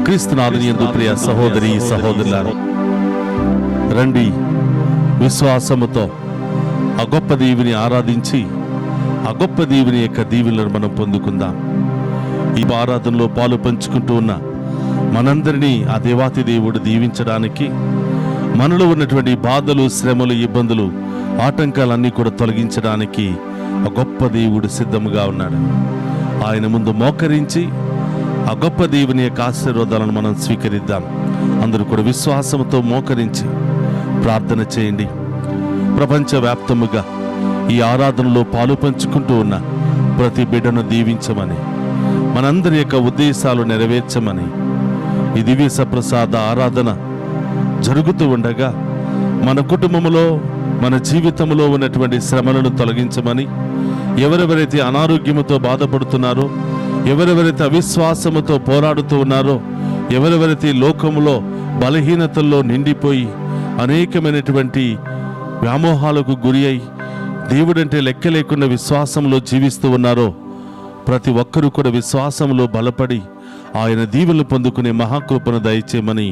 క్రీస్తునాథుని యందు ప్రియ సహోదరి సహోదరులారా, రండి విశ్వాసముతో ఆ గొప్ప దేవుని ఆరాధించి ఆ గొప్ప దేవుని యొక్క దీవెనలను మనం పొందుకుందాం. ఈ ఆరాధనలో పాలు పంచుకుంటూ ఉన్న మనందరినీ ఆ దేవాతి దేవుడు దీవించడానికి, మనలో ఉన్నటువంటి బాధలు, శ్రమలు, ఇబ్బందులు, ఆటంకాలన్నీ కూడా తొలగించడానికి ఆ గొప్ప దేవుడు సిద్ధముగా ఉన్నాడు. ఆయన ముందు మోకరించి ఆ గొప్ప దేవుని యొక్క ఆశీర్వాదాలను మనం స్వీకరిద్దాం. అందరూ కూడా విశ్వాసంతో మోకరించి ప్రార్థన చేయండి. ప్రపంచవ్యాప్తముగా ఈ ఆరాధనలో పాలు పంచుకుంటూ ఉన్న ప్రతి బిడ్డను దీవించమని, మనందరి యొక్క ఉద్దేశాలు నెరవేర్చమని, ఈ దివ్య సప్రసాద ఆరాధన జరుగుతూ ఉండగా మన కుటుంబంలో, మన జీవితంలో ఉన్నటువంటి శ్రమలను తొలగించమని, ఎవరెవరైతే అనారోగ్యముతో బాధపడుతున్నారో, ఎవరెవరైతే అవిశ్వాసముతో పోరాడుతూ ఉన్నారో, ఎవరెవరైతే లోకములో బలహీనతల్లో నిండిపోయి అనేకమైనటువంటి వ్యామోహాలకు గురి అయి దేవుడంటే లెక్క లేకుండా విశ్వాసంలో జీవిస్తూ ఉన్నారో, ప్రతి ఒక్కరూ కూడా విశ్వాసంలో బలపడి ఆయన దీవెనలు పొందుకునే మహాకృపను దయచేయమని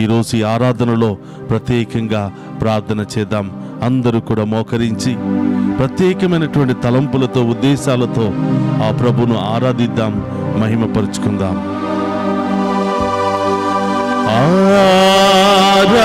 ఈరోజు ఈ ఆరాధనలో ప్రత్యేకంగా ప్రార్థన చేద్దాం. అందరూ కూడా మోకరించి ప్రత్యేకమైనటువంటి తలంపులతో, ఉద్దేశాలతో ఆ ప్రభును ఆరాధిద్దాం, మహిమపరుచుకుందాం. ఆరాధనా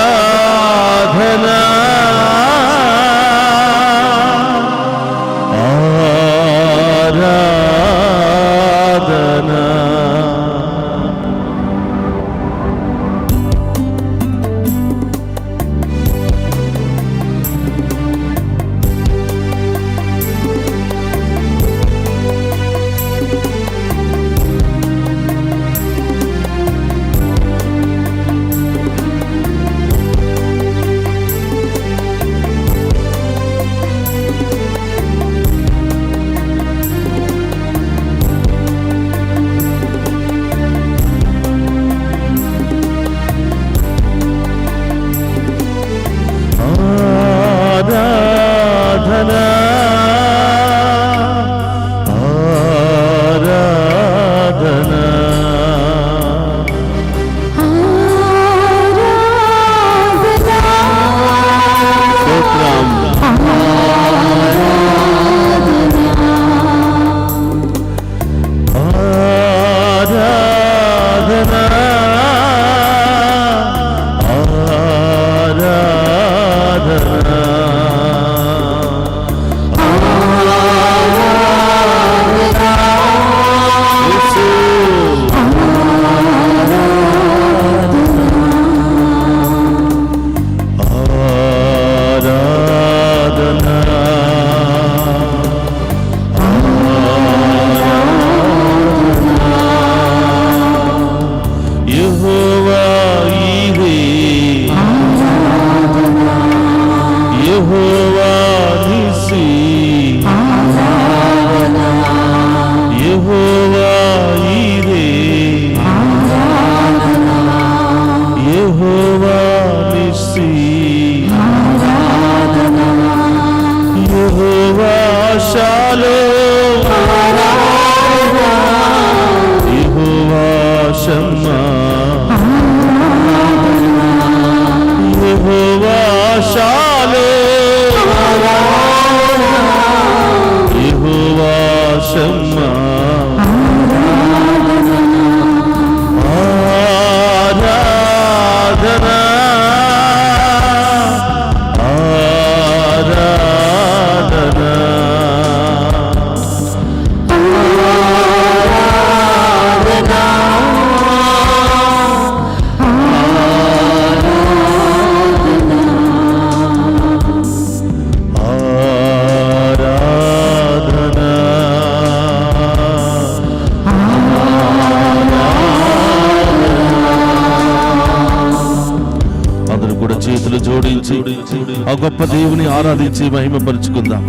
ఆ గొప్ప దేవుని ఆరాధించి మహిమపరుచుకుందాం.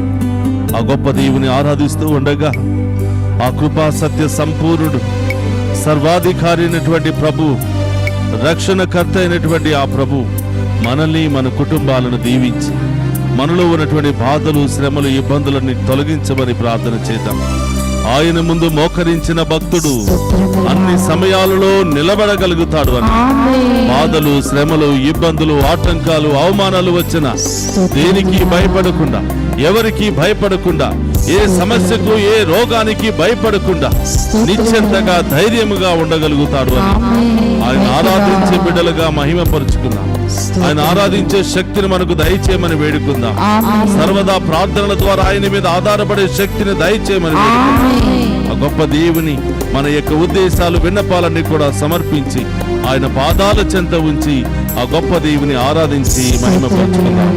ఆ గొప్ప దేవుని ఆరాధిస్తూ ఉండగా ఆ కృపా సత్య సంపూర్ణుడు, సర్వాధికారి అయినటువంటి ప్రభు, రక్షణకర్త అయినటువంటి ఆ ప్రభు మనల్ని, మన కుటుంబాలను దీవించి మనలో ఉన్నటువంటి బాధలు, శ్రమలు, ఇబ్బందులన్నీ తొలగించమని ప్రార్థన చేద్దాం. ఆయన ముందు మోకరించిన భక్తుడు అన్ని సమయాలలో నిలబడగలుగుతాడు అని. బాధలు, శ్రమలు, ఇబ్బందులు, ఆటంకాలు, అవమానాలు వచ్చిన దేనికి భయపడకుండా, ఎవరికి భయపడకుండా, ఏ సమస్యకు, ఏ రోగానికి భయపడకుండా నిశ్చింతగా ధైర్యముగా ఉండగలుగుతాడు అని ఆయన ఆరాధించే బిడ్డలుగా మహిమపరుచుకుందాం. ఆయన ఆరాధించే శక్తిని మనకు దయచేయమని వేడుకుందాం. సర్వదా ప్రార్థనల ద్వారా ఆయన మీద ఆధారపడే శక్తిని దయచేయమని వేడుకుందాం. ఆ గొప్ప దేవుని మన యొక్క ఉద్దేశాలు, విన్నపాలన్నీ కూడా సమర్పించి ఆయన పాదాల చెంత ఉంచి ఆ గొప్ప దేవుని ఆరాధించి మహిమపరుచుకుందాం.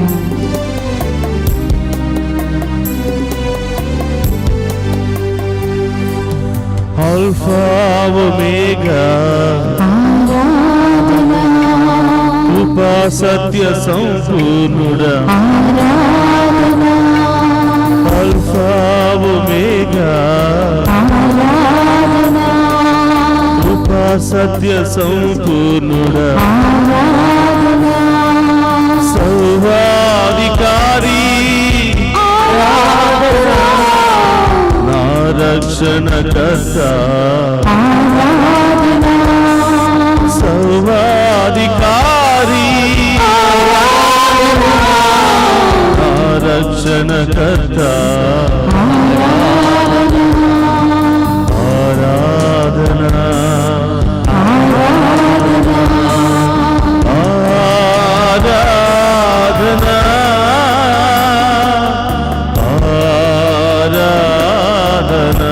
ఆల్ఫా ఒమేగా కృపా సత్య సంపూర్ణుడా, ఆల్ఫా ఒమేగా కృపా సత్య సంపూర్ణుడా, సర్వాధికారి నా రక్షణకర్త, సర్వాధికారి నా రక్షణకర్త, ఆరాధన ఆరాధన ఆరాధన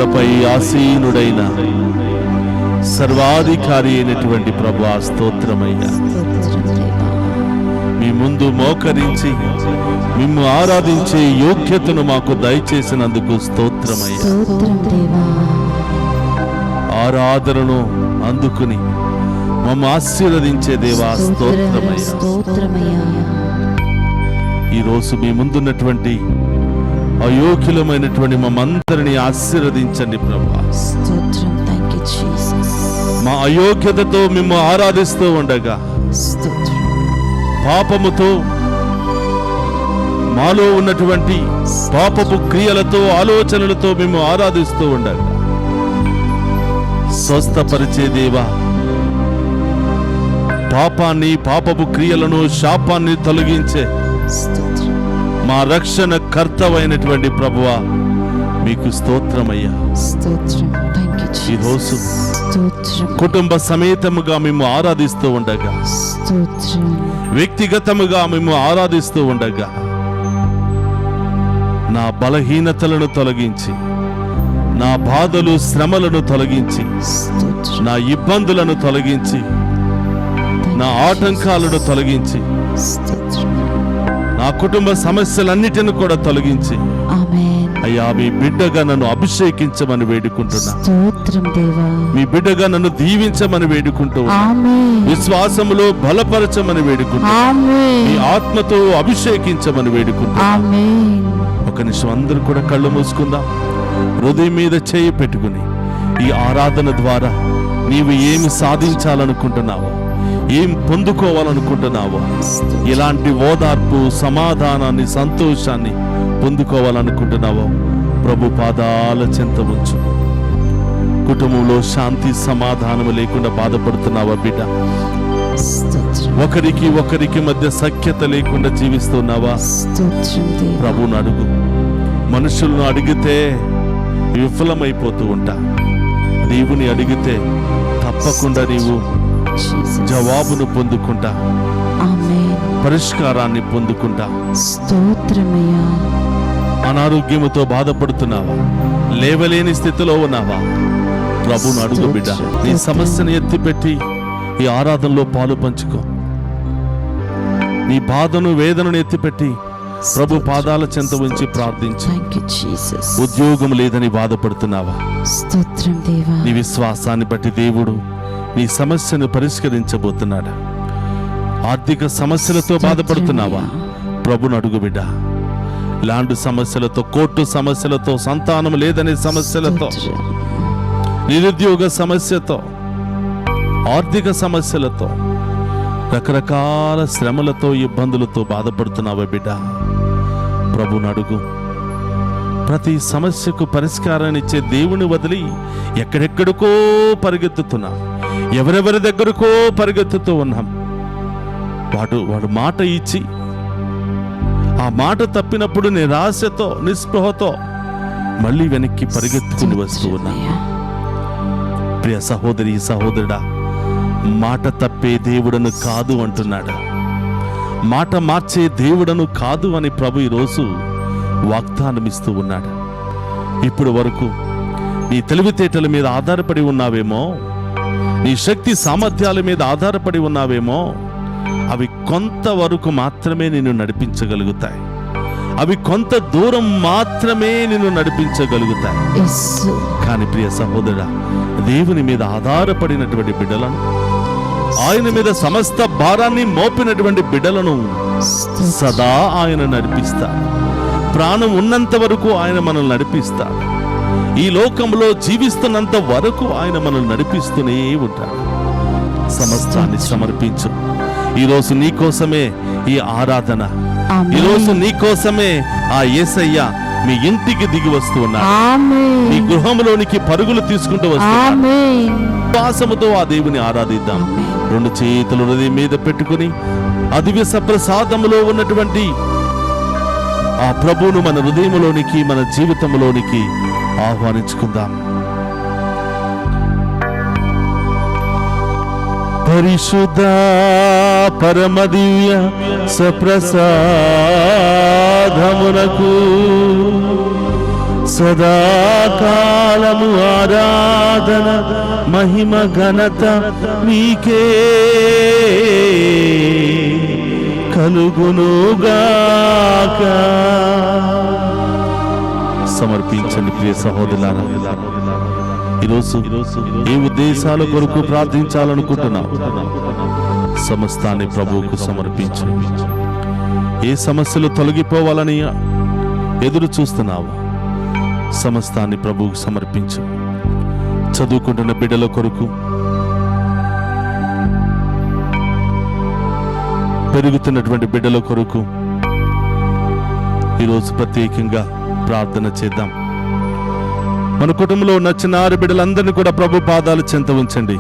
యోగులపై ఆసీనుడైన సర్వాధికారి అయినటువంటి ప్రభువా స్తోత్రమయ్యా. మీ ముందు మోకరించి మిమ్ము ఆరాధించే యోగ్యతను మాకు దయచేసినందుకు స్తోత్రమయ్యా. ఆరాధనను అందుకుని మమ్మ ఆశీర్వదించే దేవా స్తోత్రమయ్యా. ఈరోజు మీ ముందున్నటువంటి అయోగ్యులమైనటువంటి మమ్మందరినీ ఆశీర్వదించండి ప్రభువా. మా అయోగ్యతతో మేము ఆరాధిస్తూ ఉండగా, పాపముతో మాలో ఉన్నటువంటి పాపపు క్రియలతో ఆలోచనలతో మేము ఆరాధిస్తూ ఉండగా స్వస్థపరిచే దేవా, పాపాన్ని, పాపపు క్రియలను, శాపాన్ని తొలగించే మా రక్షణ కర్తవైనటువంటి ప్రభువా మీకు స్తోత్రమయ్యా. ఈరోజు కుటుంబ సమేతముగా మేము ఆరాధిస్తూ ఉండగా, వ్యక్తిగతముగా మేము ఆరాధిస్తూ ఉండగా నా బలహీనతలను తొలగించి, నా బాధలు శ్రమలను తొలగించి, నా ఇబ్బందులను తొలగించి, నా ఆటంకాలను తొలగించి, నా కుటుంబ సమస్యలన్నిటిని కూడా తొలగించి అయ్యా మీ బిడ్డగా నన్ను అభిషేకించమని వేడుకుంటున్నా. మీ బిడ్డగా నన్ను దీవించమని వేడుకుంటూ, విశ్వాసములో బలపరచమని వేడుకుంటూ, మీ ఆత్మతో అభిషేకించమని వేడుకుంటూ. ఒక నిమిషం అందరూ కూడా కళ్ళు మూసుకుందాం. హృదయం మీద చేయి పెట్టుకుని ఈ ఆరాధన ద్వారా నీవు ఏమి సాధించాలనుకుంటున్నావో, ఏం పొందుకోవాలనుకుంటున్నావో, ఇలాంటి ఓదార్పు, సమాధానాన్ని, సంతోషాన్ని పొందుకోవాలనుకుంటున్నావో ప్రభు పాదాల చెంత ఉంచు. కుటుంబంలో శాంతి సమాధానము లేకుండా బాధపడుతున్నావా బిడ్డ? ఒకరికి మధ్య సఖ్యత లేకుండా జీవిస్తున్నావా? ప్రభువును అడుగు. మనుషులను అడిగితే విఫలమైపోతూ ఉంటా. దేవుని అడిగితే తప్పకుండా నీవు జవాబును పొందుకుంటా, పరిష్కారాన్ని పొందుకుంటా. అనారోగ్యముతో బాధపడుతున్నావా? లేవలేని స్థితిలో ఉన్నావా? ప్రభువును అడుగు బిడ్డ. నీ సమస్యను ఎత్తిపెట్టి ఈ ఆరాధనలో పాలు పంచుకో. నీ బాధను, వేదనను ఎత్తిపెట్టి ప్రభు పాదాల చెంత ఉంచి ప్రార్థించు. ఉద్యోగం లేదని బాధపడుతున్నావా? నీ విశ్వాసాన్ని బట్టి దేవుడు నీ సమస్యను పరిష్కరించబోతున్నాడు. ఆర్థిక సమస్యలతో బాధపడుతున్నావా? ప్రభువును అడుగు బిడ్డ. ల్యాండ్ సమస్యలతో, కోర్టు సమస్యలతో, సంతానం లేదనే సమస్యలతో, నిరుద్యోగ సమస్యతో, ఆర్థిక సమస్యలతో, రకరకాల శ్రమలతో, ఇబ్బందులతో బాధపడుతున్నావా బిడ్డ? ప్రభువును అడుగు. ప్రతి సమస్యకు పరిష్కారాన్ని ఇచ్చే దేవుని వదిలి ఎక్కడెక్కడికో పరిగెత్తుతున్నాం. ఎవరెవరి దగ్గరకో పరిగెత్తుతూ ఉన్నాం. వాడు మాట ఇచ్చి ఆ మాట తప్పినప్పుడు నిరాశతో, నిస్పృహతో మళ్ళీ వెనక్కి పరిగెత్తుకుని వస్తూ ఉన్నా. ప్రియ సహోదరి, సహోదరుడా, మాట తప్పే దేవుడను కాదు అంటున్నాడు. మాట మార్చే దేవుడను కాదు అని ప్రభు ఈరోజు వాగ్దానం ఇస్తూ ఉన్నాడు. ఇప్పుడు వరకు నీ తెలివితేటల మీద ఆధారపడి ఉన్నావేమో, నీ శక్తి సామర్థ్యాల మీద ఆధారపడి ఉన్నావేమో. అవి కొంతవరకు మాత్రమే నిన్ను నడిపించగలుగుతాయి. అవి కొంత దూరం మాత్రమే నిన్ను నడిపించగలుగుతాయి. కానీ ప్రియ సహోదరుడా, దేవుని మీద ఆధారపడినటువంటి బిడ్డలను, ఆయన మీద సమస్త భారాన్ని మోపినటువంటి బిడ్డలను సదా ఆయన నడిపిస్తాడు. ప్రాణం ఉన్నంత వరకు ఆయన మనల్ని నడిపిస్తాడు. ఈ లోకంలో జీవిస్తున్నంత వరకు ఆయన మనల్ని నడిపిస్తూనే ఉంటాడు. సమస్తాన్ని సమర్పించు. ఈరోజు నీకోసమే ఈ ఆరాధన. ఈరోజు నీకోసమే ఆ యేసయ్య మీ ఇంటికి దిగి వస్తూ ఉన్నాడు. మీ గృహంలోనికి పరుగులు తీసుకుంటూ వస్తున్నాడు. విశ్వాసముతో ఆ దేవుని ఆరాధిద్దాం. రెండు చేతులు హృదయం మీద పెట్టుకుని ఆ దివ్య సప్రసాదములో ఉన్నటువంటి ఆ ప్రభువును మన హృదయంలోనికి, మన జీవితంలోనికి ఆహ్వానించుకుందాం. పరిశుద్ధ పరమ దివ్య సప్రసాదమునకు సదాకాలము ఆరాధన మహిమ ఘనత నీకే కలుగునుగాక. సమర్పించండి ప్రియ సహోదరులారా. ఈరోజు ఏ ఉద్దేశాల కొరకు ప్రార్థించాలనుకుంటున్నావు? సమస్తాన్ని ప్రభువుకు సమర్పించు. ఏ సమస్యలు తొలగిపోవాలని ఎదురు చూస్తున్నావు? సమస్తాన్ని ప్రభువుకు సమర్పించు. చదువుకుంటున్న బిడ్డల కొరకు, పెరుగుతున్నటువంటి బిడ్డల కొరకు ఈరోజు ప్రత్యేకంగా ప్రార్థన చేద్దాం. మన కుటుంబంలో ఉన్న చిన్నారి బిడ్డలందరినీ కూడా ప్రభు పాదాలు చెంత ఉంచండి.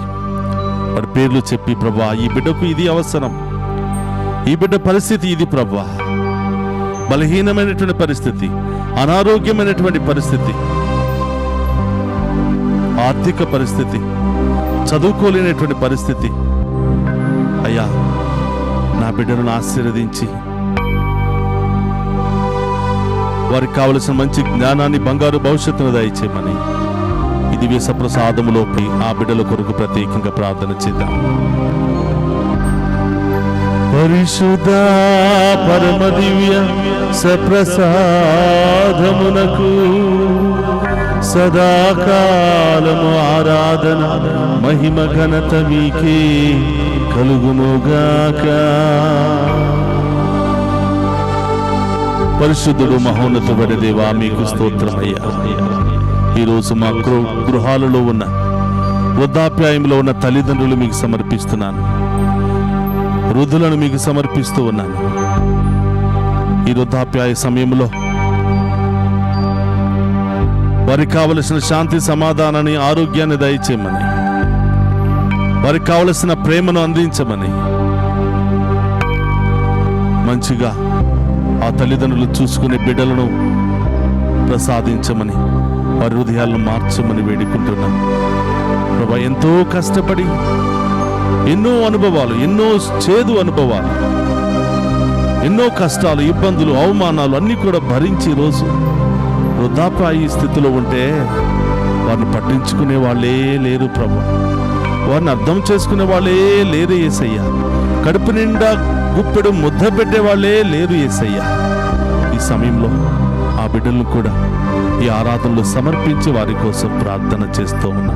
వారి పేర్లు చెప్పి, ప్రభా ఈ బిడ్డకు ఇది అవసరం, ఈ బిడ్డ పరిస్థితి ఇది ప్రభా, బలహీనమైనటువంటి పరిస్థితి, అనారోగ్యమైనటువంటి పరిస్థితి, ఆర్థిక పరిస్థితి, చదువుకోలేనటువంటి పరిస్థితి. అయ్యా నా బిడ్డను ఆశీర్వదించి వారికి కావలసిన మంచి జ్ఞానాన్ని, బంగారు భవిష్యత్తును దయచేయమని ఈ దివ్య సప్రసాదములోకి ఆ బిడ్డల కొరకు ప్రత్యేకంగా ప్రార్థన చేద్దాం. పరిశుద్ధ పరమ దివ్య సప్రసాదమునకు సదాకాలము ఆరాధన మహిమ ఘనత మీకే కలుగునుగాక. పరిశుద్ధుడు మహోన్నతుడైన దేవా, మీకు స్తోత్రమయ్యా. ఈరోజు మా గృహాలలో ఉన్న, వృద్ధాప్యాయంలో ఉన్న తల్లిదండ్రులు మీకు సమర్పిస్తున్నాను. వృద్ధులను మీకు సమర్పిస్తూ ఉన్నాను. ఈ వృద్ధాప్యాయ సమయంలో వారికి కావలసిన శాంతి, సమాధానాన్ని, ఆరోగ్యాన్ని దయచేయమని, వారికి కావలసిన ప్రేమను అందించమని, మంచిగా ఆ తల్లిదండ్రులు చూసుకునే బిడ్డలను ప్రసాదించమని, వారి హృదయాలను మార్చమని వేడుకుంటున్నాను. ప్రభా, ఎంతో కష్టపడి ఎన్నో అనుభవాలు, ఎన్నో చేదు అనుభవాలు, ఎన్నో కష్టాలు, ఇబ్బందులు, అవమానాలు అన్నీ కూడా భరించి ఈరోజు వృద్ధాప్య స్థితిలో ఉంటే వారిని పట్టించుకునే వాళ్ళే లేరు ప్రభు. వారిని అర్థం చేసుకునే వాళ్ళే లేరు యేసయ్యా. కడుపు నిండా గుప్పెడు ముద్ద పెట్టే వాళ్ళే లేరు యేసయ్యా. ఈ సమయంలో ఆ బిడ్డలను కూడా ఈ ఆరాధనలు సమర్పించి వారి కోసం ప్రార్థన చేస్తూ ఉన్నా.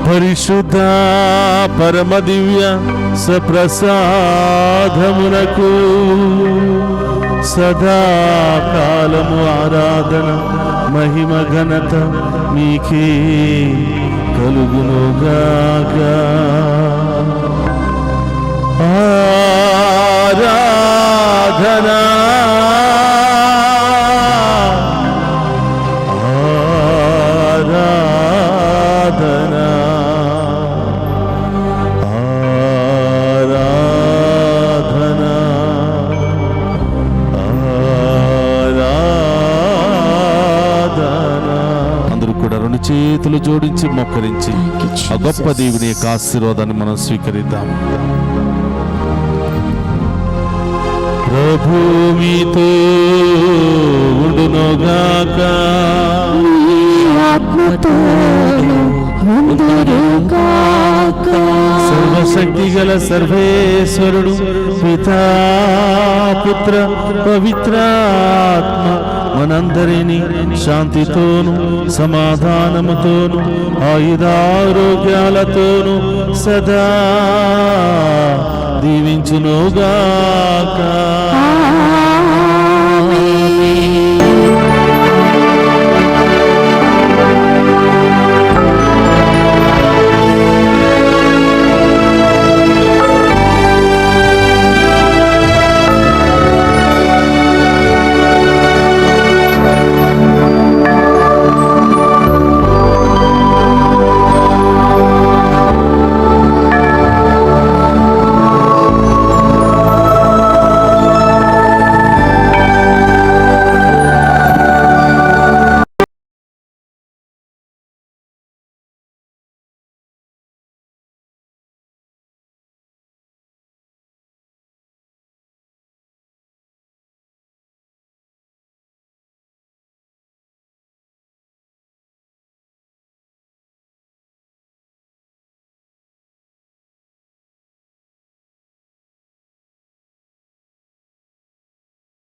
పరిశుద్ధ పరమ దివ్య సప్రసాదమునకు సదాకాలము ఆరాధన మహిమ ఘనత మీకే కలుగునుగాక. ఆరాధన చేతులు జోడించి మొక్కరించి ఆ గొప్ప దేవుని యొక్క ఆశీర్వాదాన్ని మనం స్వీకరిద్దాం. ప్రభు మీతో ఉండునుగాక. సర్వశక్తి గల సర్వేశ్వరుడు పితా పుత్ర పవిత్రాత్మ మనందరినీ శాంతితోను సమాధానముతోను ఆయుధారోగ్యాలతోను సదా దీవించునుగాక.